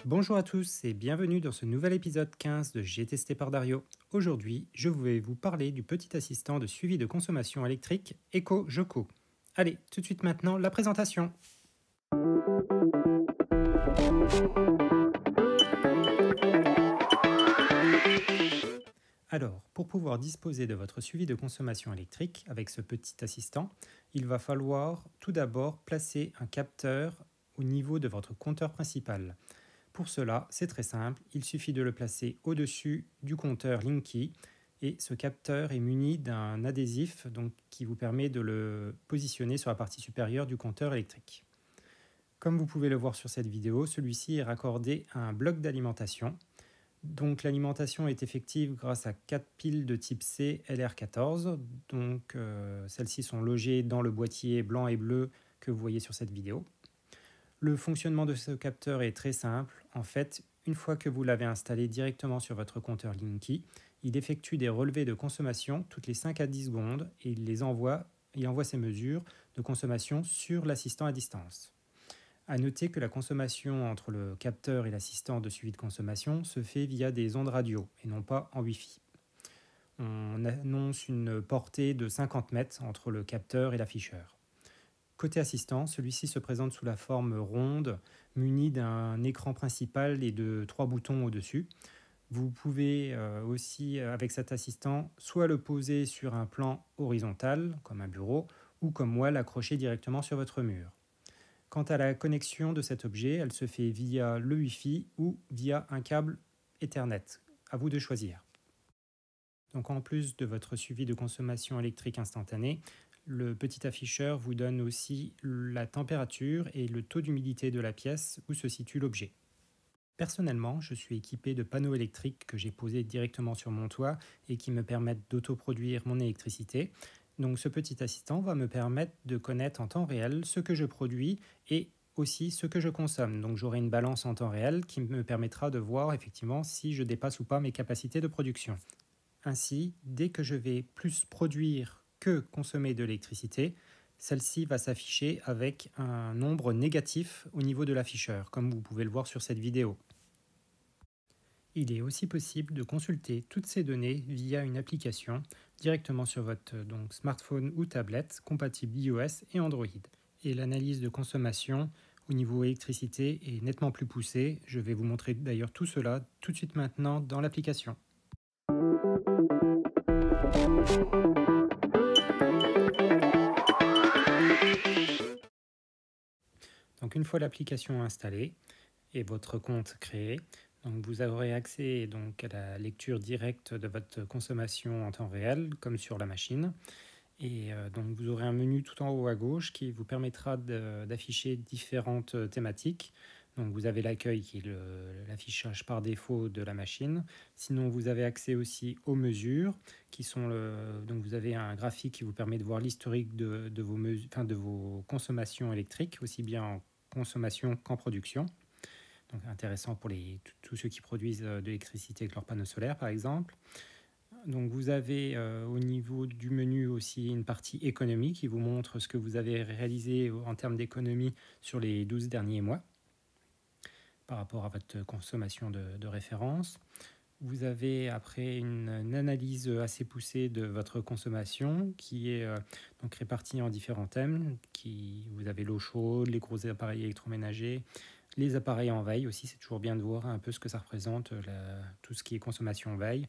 Bonjour à tous et bienvenue dans ce nouvel épisode 15 de J'ai testé par Dario. Aujourd'hui, je vais vous parler du petit assistant de suivi de consommation électrique EcoJoco. Allez, tout de suite maintenant, la présentation. Alors, pour pouvoir disposer de votre suivi de consommation électrique avec ce petit assistant, il va falloir tout d'abord placer un capteur au niveau de votre compteur principal. Pour cela, c'est très simple, il suffit de le placer au-dessus du compteur Linky et ce capteur est muni d'un adhésif qui vous permet de le positionner sur la partie supérieure du compteur électrique. Comme vous pouvez le voir sur cette vidéo, celui-ci est raccordé à un bloc d'alimentation. Donc l'alimentation est effective grâce à 4 piles de type C LR14. Celles-ci sont logées dans le boîtier blanc et bleu que vous voyez sur cette vidéo. Le fonctionnement de ce capteur est très simple. En fait, une fois que vous l'avez installé directement sur votre compteur Linky, il effectue des relevés de consommation toutes les 5 à 10 secondes et il envoie ces mesures de consommation sur l'assistant à distance. A noter que la consommation entre le capteur et l'assistant de suivi de consommation se fait via des ondes radio et non pas en Wi-Fi. On annonce une portée de 50 mètres entre le capteur et l'afficheur. Côté assistant, celui-ci se présente sous la forme ronde, muni d'un écran principal et de 3 boutons au-dessus. Vous pouvez aussi, avec cet assistant, soit le poser sur un plan horizontal, comme un bureau, ou comme moi, l'accrocher directement sur votre mur. Quant à la connexion de cet objet, elle se fait via le Wi-Fi ou via un câble Ethernet. À vous de choisir. Donc en plus de votre suivi de consommation électrique instantanée, le petit afficheur vous donne aussi la température et le taux d'humidité de la pièce où se situe l'objet. Personnellement, je suis équipé de panneaux électriques que j'ai posés directement sur mon toit et qui me permettent d'autoproduire mon électricité. Donc ce petit assistant va me permettre de connaître en temps réel ce que je produis et aussi ce que je consomme. Donc j'aurai une balance en temps réel qui me permettra de voir effectivement si je dépasse ou pas mes capacités de production. Ainsi, dès que je vais plus produire que consommer de l'électricité, celle-ci va s'afficher avec un nombre négatif au niveau de l'afficheur, comme vous pouvez le voir sur cette vidéo. Il est aussi possible de consulter toutes ces données via une application directement sur votre smartphone ou tablette compatible iOS et Android. Et l'analyse de consommation au niveau électricité est nettement plus poussée. Je vais vous montrer d'ailleurs tout cela tout de suite maintenant dans l'application. Donc une fois l'application installée et votre compte créé, vous aurez accès à la lecture directe de votre consommation en temps réel, comme sur la machine. Et vous aurez un menu tout en haut à gauche qui vous permettra d'afficher différentes thématiques. Donc vous avez l'accueil qui est l'affichage par défaut de la machine. Sinon vous avez accès aussi aux mesures qui sont donc vous avez un graphique qui vous permet de voir l'historique de vos consommations électriques, aussi bien en consommation qu'en production. Donc intéressant pour tous ceux qui produisent de l'électricité avec leurs panneaux solaires par exemple. Donc vous avez au niveau du menu aussi une partie économie qui vous montre ce que vous avez réalisé en termes d'économie sur les 12 derniers mois par rapport à votre consommation de référence. Vous avez après une analyse assez poussée de votre consommation qui est répartie en différents thèmes. Vous avez l'eau chaude, les gros appareils électroménagers, les appareils en veille aussi, c'est toujours bien de voir un peu ce que ça représente, tout ce qui est consommation veille,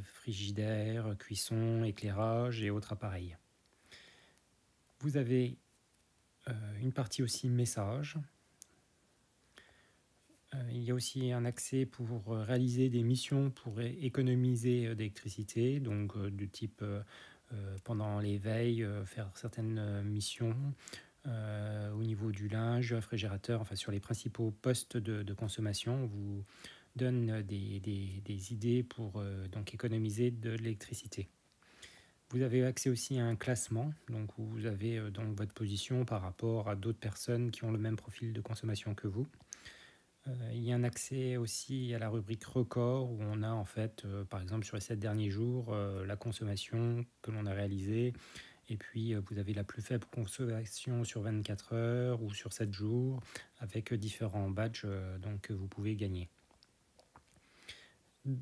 frigidaire, cuisson, éclairage et autres appareils. Vous avez une partie aussi messages. Il y a aussi un accès pour réaliser des missions pour économiser d'électricité, donc du type pendant les veilles, faire certaines missions. Au niveau du linge, du réfrigérateur, enfin sur les principaux postes de consommation, on vous donne des idées pour économiser de l'électricité. Vous avez accès aussi à un classement, donc vous avez donc votre position par rapport à d'autres personnes qui ont le même profil de consommation que vous. Il y a un accès aussi à la rubrique record où on a en fait, par exemple sur les 7 derniers jours, la consommation que l'on a réalisée. Et puis vous avez la plus faible consommation sur 24 heures ou sur 7 jours avec différents badges donc, que vous pouvez gagner.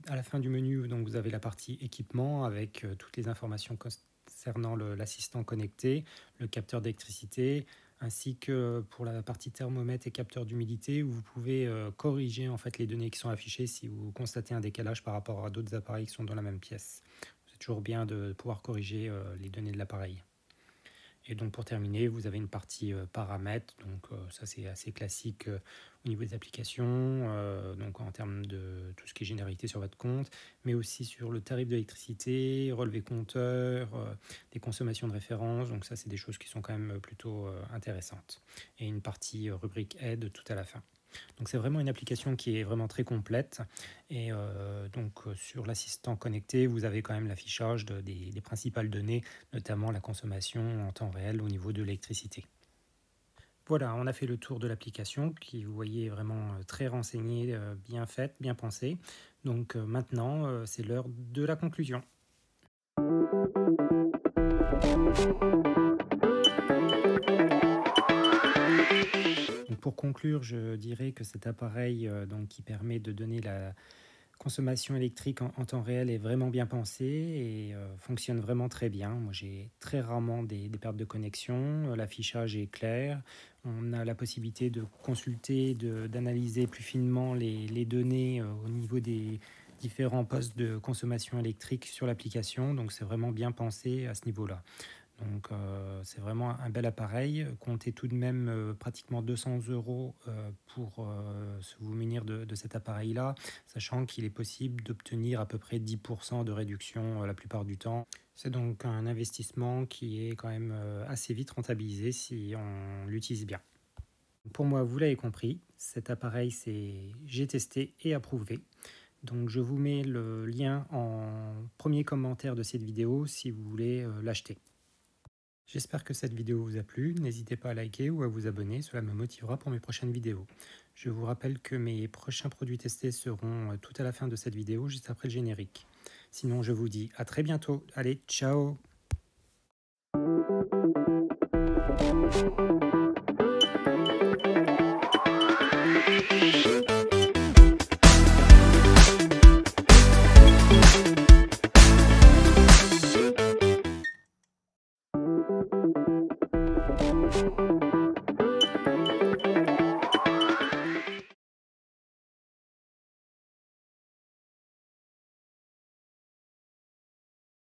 À la fin du menu, donc, vous avez la partie équipement avec toutes les informations concernant l'assistant connecté, le capteur d'électricité, ainsi que pour la partie thermomètre et capteur d'humidité où vous pouvez corriger en fait les données qui sont affichées si vous constatez un décalage par rapport à d'autres appareils qui sont dans la même pièce. C'est toujours bien de pouvoir corriger les données de l'appareil. Et donc pour terminer, vous avez une partie paramètres, donc ça c'est assez classique au niveau des applications, donc en termes de tout ce qui est généralité sur votre compte, mais aussi sur le tarif d'électricité, relevé compteur, des consommations de référence, donc ça c'est des choses qui sont quand même plutôt intéressantes. Et une partie rubrique aide tout à la fin. Donc c'est vraiment une application qui est vraiment très complète et donc sur l'assistant connecté vous avez quand même l'affichage des principales données, notamment la consommation en temps réel au niveau de l'électricité. Voilà, on a fait le tour de l'application qui vous voyez est vraiment très renseignée, bien faite, bien pensée. Donc maintenant c'est l'heure de la conclusion. Pour conclure, je dirais que cet appareil donc, qui permet de donner la consommation électrique en temps réel est vraiment bien pensé et fonctionne vraiment très bien. Moi, j'ai très rarement des pertes de connexion. L'affichage est clair. On a la possibilité de consulter, d'analyser plus finement les données au niveau des différents postes de consommation électrique sur l'application. Donc, c'est vraiment bien pensé à ce niveau-là. Donc c'est vraiment un bel appareil. Comptez tout de même pratiquement 200 € pour vous munir de cet appareil-là, sachant qu'il est possible d'obtenir à peu près 10% de réduction la plupart du temps. C'est donc un investissement qui est quand même assez vite rentabilisé si on l'utilise bien. Pour moi, vous l'avez compris, cet appareil, j'ai testé et approuvé. Donc je vous mets le lien en premier commentaire de cette vidéo si vous voulez l'acheter. J'espère que cette vidéo vous a plu, n'hésitez pas à liker ou à vous abonner, cela me motivera pour mes prochaines vidéos. Je vous rappelle que mes prochains produits testés seront tout à la fin de cette vidéo, juste après le générique. Sinon je vous dis à très bientôt, allez, ciao! Thank you.